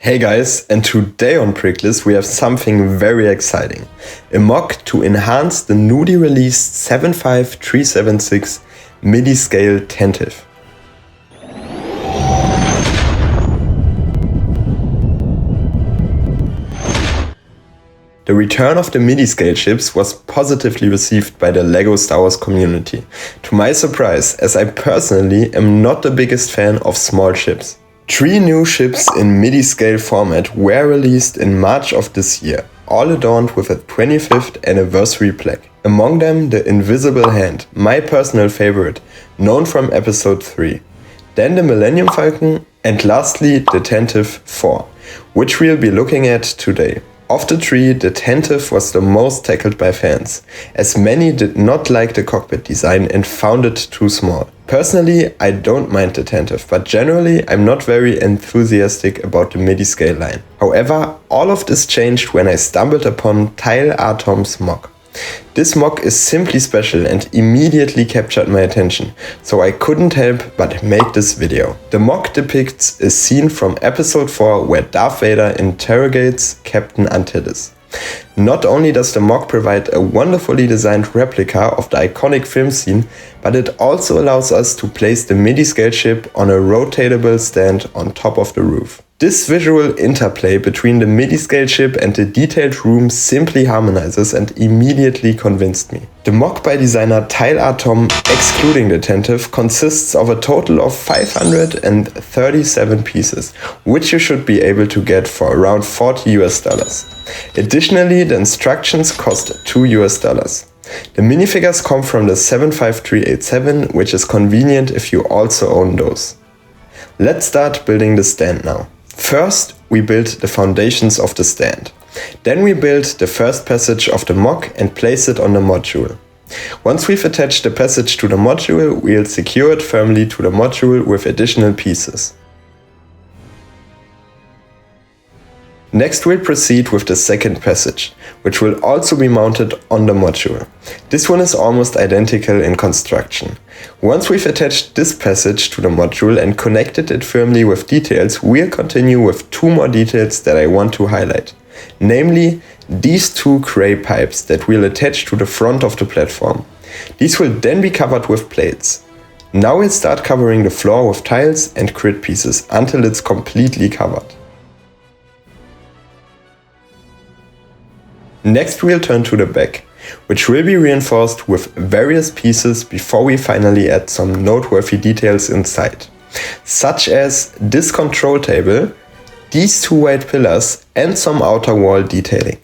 Hey guys, and today on Pricklist we have something very exciting. A mock to enhance the newly released 75376 MIDI scale Tantive. The return of the MIDI scale ships was positively received by the LEGO Star Wars community, to my surprise, as I personally am not the biggest fan of small ships. 3 new ships in MIDI scale format were released in March of this year, all adorned with a 25th anniversary plaque. Among them the Invisible Hand, my personal favorite, known from episode 3. Then the Millennium Falcon, and lastly the Tantive IV, which we'll be looking at today. Of the 3, the Tantive was the most tackled by fans, as many did not like the cockpit design and found it too small. Personally, I don't mind the Tantive, but generally I'm not very enthusiastic about the MIDI scale line. However, all of this changed when I stumbled upon Tile Atom's mock. This mock is simply special and immediately captured my attention, so I couldn't help but make this video. The mock depicts a scene from episode 4 where Darth Vader interrogates Captain Antilles. Not only does the mock provide a wonderfully designed replica of the iconic film scene, but it also allows us to place the MIDI scale ship on a rotatable stand on top of the roof. This visual interplay between the MIDI scale ship and the detailed room simply harmonizes and immediately convinced me. The mock by designer Tile Atom, excluding the Tantive, consists of a total of 537 pieces, which you should be able to get for around $40. Additionally, the instructions cost $2. The minifigures come from the 75387, which is convenient if you also own those. Let's start building the stand now. First, we build the foundations of the stand. Then we build the first passage of the mock and place it on the module. Once we've attached the passage to the module, we'll secure it firmly to the module with additional pieces. Next we'll proceed with the second passage, which will also be mounted on the module. This one is almost identical in construction. Once we've attached this passage to the module and connected it firmly with details, we'll continue with 2 more details that I want to highlight. Namely, these 2 gray pipes that we'll attach to the front of the platform. These will then be covered with plates. Now we'll start covering the floor with tiles and grid pieces until it's completely covered. Next we'll turn to the back, which will be reinforced with various pieces before we finally add some noteworthy details inside, such as this control table, these 2 white pillars and some outer wall detailing.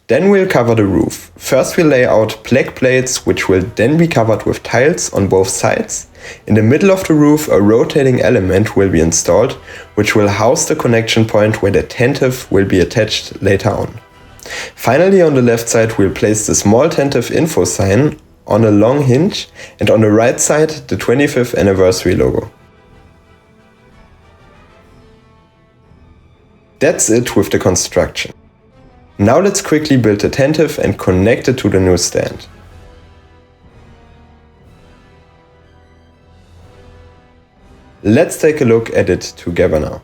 Then we'll cover the roof. First we'll lay out black plates, which will then be covered with tiles on both sides. In the middle of the roof, a rotating element will be installed, which will house the connection point where the Tantive will be attached later on. Finally, on the left side we'll place the small Tantive info sign on a long hinge, and on the right side the 25th anniversary logo. That's it with the construction. Now let's quickly build the Tantive and connect it to the new stand. Let's take a look at it together now.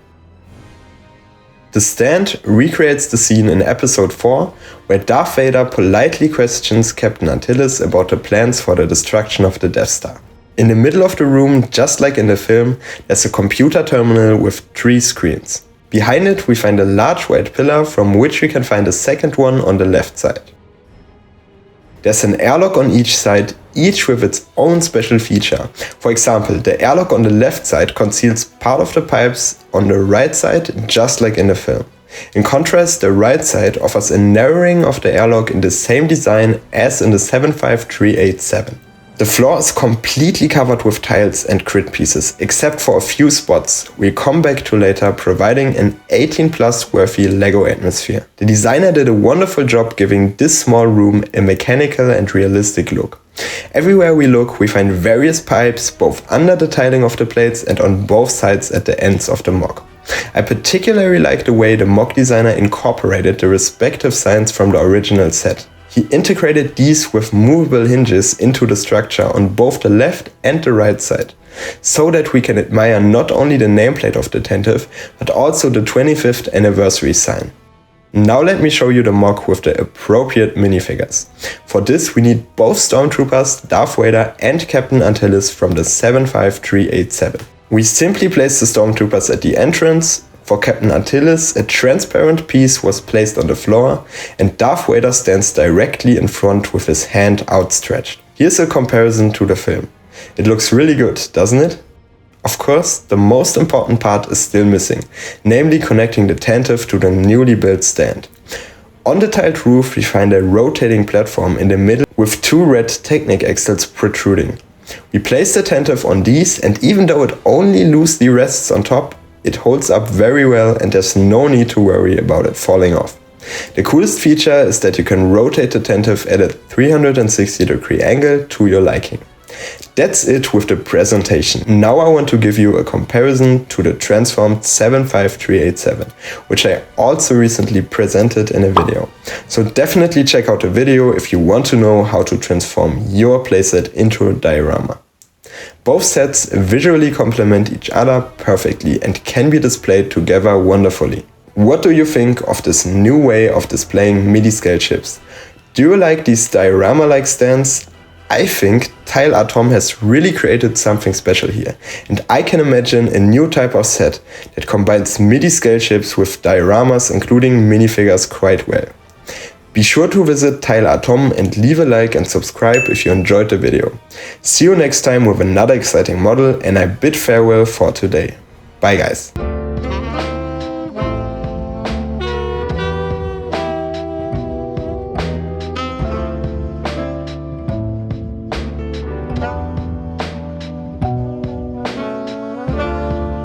The stand recreates the scene in episode 4, where Darth Vader politely questions Captain Antilles about the plans for the destruction of the Death Star. In the middle of the room, just like in the film, there's a computer terminal with 3 screens. Behind it we find a large white pillar from which we can find a second one on the left side. There's an airlock on each side, each with its own special feature. For example, the airlock on the left side conceals part of the pipes on the right side, just like in the film. In contrast, the right side offers a narrowing of the airlock in the same design as in the 75387. The floor is completely covered with tiles and grid pieces, except for a few spots we'll come back to later, providing an 18+ worthy LEGO atmosphere. The designer did a wonderful job giving this small room a mechanical and realistic look. Everywhere we look we find various pipes, both under the tiling of the plates and on both sides at the ends of the mock. I particularly like the way the mock designer incorporated the respective signs from the original set. He integrated these with movable hinges into the structure on both the left and the right side. so that we can admire not only the nameplate of the Tantive, but also the 25th anniversary sign. Now let me show you the mock with the appropriate minifigures. For this we need both Stormtroopers, Darth Vader and Captain Antilles from the 75387. We simply place the Stormtroopers at the entrance. For Captain Antilles, a transparent piece was placed on the floor and Darth Vader stands directly in front with his hand outstretched. Here's a comparison to the film. It looks really good, doesn't it? Of course, the most important part is still missing, namely connecting the Tantive to the newly built stand. On the tiled roof we find a rotating platform in the middle with two red Technic axles protruding. We place the Tantive on these and even though it only loosely rests on top, it holds up very well and there's no need to worry about it falling off. The coolest feature is that you can rotate the Tantive at a 360-degree angle to your liking. That's it with the presentation. Now I want to give you a comparison to the transformed 75387, which I also recently presented in a video. So definitely check out the video if you want to know how to transform your playset into a diorama. Both sets visually complement each other perfectly and can be displayed together wonderfully. What do you think of this new way of displaying MIDI scale chips? Do you like these diorama-like stands? I think Tile Atom has really created something special here, and I can imagine a new type of set that combines MIDI scale chips with dioramas including minifigures quite well. Be sure to visit Tile Atom and leave a like and subscribe if you enjoyed the video. See you next time with another exciting model and I bid farewell for today. Bye guys!